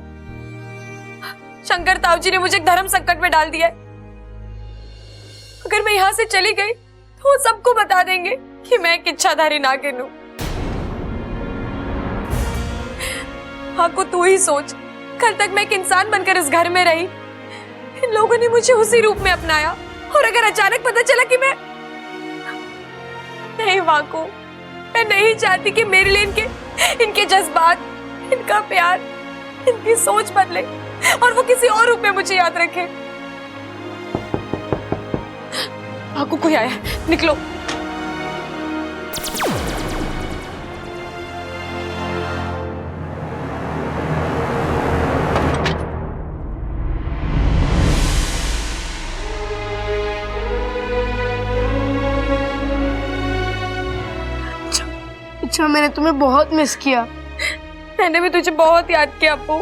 शंकर ताऊ जी ने मुझे धर्म संकट में डाल दिया है। अगर मैं यहाँ से चली गई तो वो सबको बता देंगे कि मैं एक इच्छाधारी नागिन हूँ। वाकू तू ही सोच, कल तक मैं एक इंसान बनकर इस घर में रही, इन लोगों ने मुझे उसी रूप में अपनाया, और अगर अचानक पता चला कि मैं नहीं वाकू, मैं नहीं चाहती कि मेरे लिए इनके जज्बात, इनका प्यार, इनकी सोच बदले और वो किसी और रूप में मुझे याद रखे। वाकू कोई आया, निकलो। अच्छा, मैंने तुम्हें बहुत मिस किया। मैंने भी तुझे बहुत याद किया अप्पू।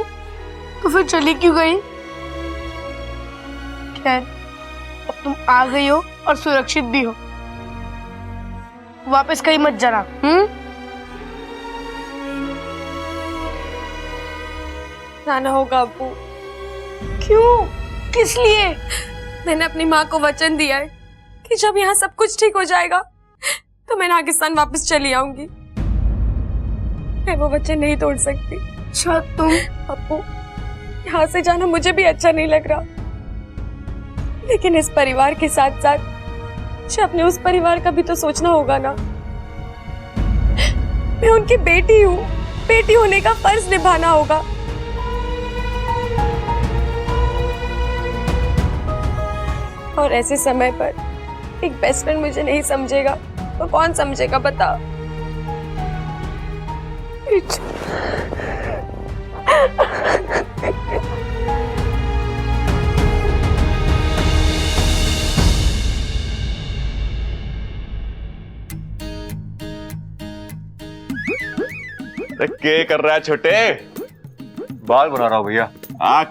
तो फिर चली क्यों गई? खैर, अब तुम आ गई हो और सुरक्षित भी हो। वापस कहीं मत जाना। जाना होगा अप्पू। क्यों? किस लिए? मैंने अपनी माँ को वचन दिया है कि जब यहाँ सब कुछ ठीक हो जाएगा तो मैं नागिस्तान वापस चली आऊंगी। मैं वो वचन नहीं तोड़ सकती। अच्छा, तुम? अप्पू, यहाँ से जाना मुझे भी अच्छा नहीं लग रहा, लेकिन इस परिवार के साथ साथ मुझे अपने उस परिवार का भी तो सोचना होगा ना। मैं उनकी बेटी हूँ, बेटी होने का फर्ज निभाना होगा। और ऐसे समय पर एक बेस्ट फ्रेंड मुझे नहीं समझेगा तो कौन समझेगा बता। क्या कर रहा है छोटे? बाल बना रहा हूं भैया।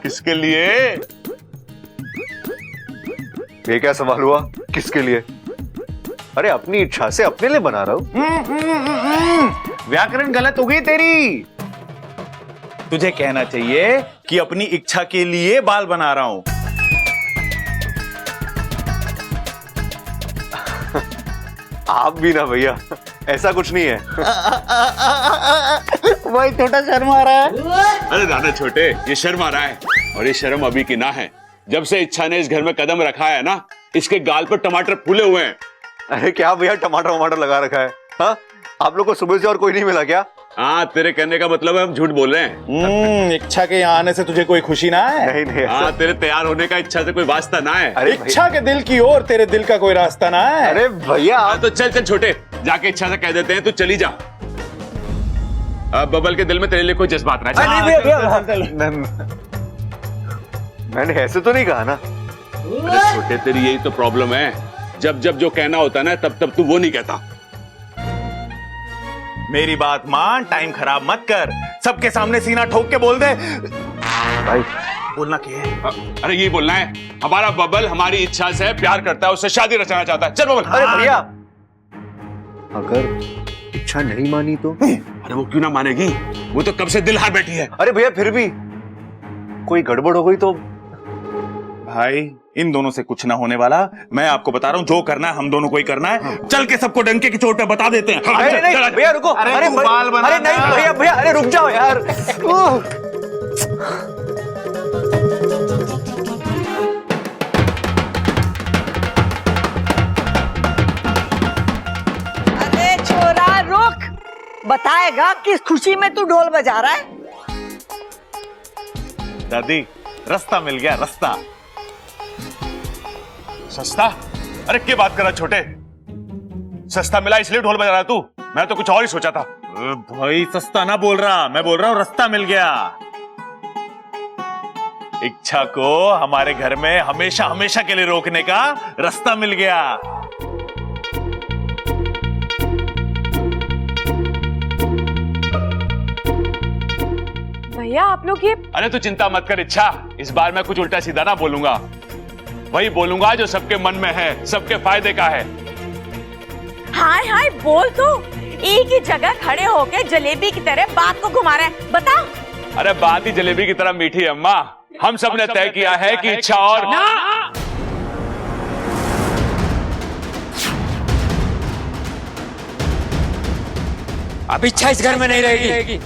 किसके लिए? ये क्या सवाल हुआ? किसके लिए? अरे अपनी इच्छा से अपने लिए बना रहा हूं। व्याकरण गलत हो गई तेरी। तुझे कहना चाहिए कि अपनी इच्छा के लिए बाल बना रहा हूं। आप भी ना भैया, ऐसा कुछ नहीं है। भाई छोटा शर्म आ रहा है। अरे दादा छोटे, ये शर्म आ रहा है, और ये शर्म अभी की ना है। जब से इच्छा ने इस घर में कदम रखा है ना, इसके गाल पर टमाटर फूले हुए हैं। अरे क्या भैया, टमाटर वमाटर लगा रखा है? हाँ, आप लोग को सुबह से और कोई नहीं मिला क्या? हाँ, तेरे कहने का मतलब है हम झूठ बोल रहे हैं। इच्छा के यहाँ आने से तुझे कोई खुशी ना है? नहीं नहीं हाँ, तेरे तैयार होने का इच्छा से कोई वास्ता ना है। इच्छा के दिल की ओर तेरे दिल का कोई रास्ता ना है? अरे भैया हाँ, तो चल चल छोटे, जाके इच्छा से कह देते हैं तू चली जा। अब बबल के दिल में तेरे लिए कोई जज्बात ना है। नहीं भैया, मैंने ऐसे तो नहीं कहा ना। अरे छोटे, तेरी यही तो प्रॉब्लम है, जब जब जो कहना होता है ना तब तब तू वो नहीं कहता। मेरी बात मान, टाइम खराब मत कर, सबके सामने सीना ठोक के बोल दे। भाई बोलना क्या है? अरे यही बोलना है, हमारा बबल हमारी इच्छा से प्यार करता है, उससे शादी रचना चाहता है। चल बबल। अरे भैया, अगर इच्छा नहीं मानी तो? अरे वो क्यों ना मानेगी, वो तो कब से दिल हार बैठी है। अरे भैया फिर भी कोई गड़बड़ हो गई तो? भाई इन दोनों से कुछ ना होने वाला, मैं आपको बता रहा हूँ, जो करना है हम दोनों को ही करना है। चल के सबको डंके की चोट पे बता देते हैं। अरे नहीं भैया रुको, अरे बाल बना, अरे नहीं भैया भैया, अरे रुक जाओ यार। अरे छोरा रुक, बताएगा किस खुशी में तू ढोल बजा रहा है? दादी रास्ता मिल गया, रास्ता। सस्ता? अरे क्या बात कर रहा छोटे, सस्ता मिला इसलिए ढोल बजा रहा तू? मैं तो कुछ और ही सोचा था। भाई सस्ता ना बोल रहा, मैं बोल रहा हूँ रास्ता मिल गया। इच्छा को हमारे घर में हमेशा हमेशा के लिए रोकने का रास्ता मिल गया। भैया आप लोग ये अरे तू चिंता मत कर इच्छा, इस बार मैं कुछ उल्टा सीधा ना बोलूंगा, वही बोलूंगा जो सबके मन में है, सबके फायदे का है। हाय हाय बोल तो, एक ही जगह खड़े होके जलेबी की तरह बात को घुमा रहा है, बता। अरे बात ही जलेबी की तरह मीठी है अम्मा, हम सब ने तय किया है कि इच्छा और अब इच्छा इस घर में नहीं रहेगी।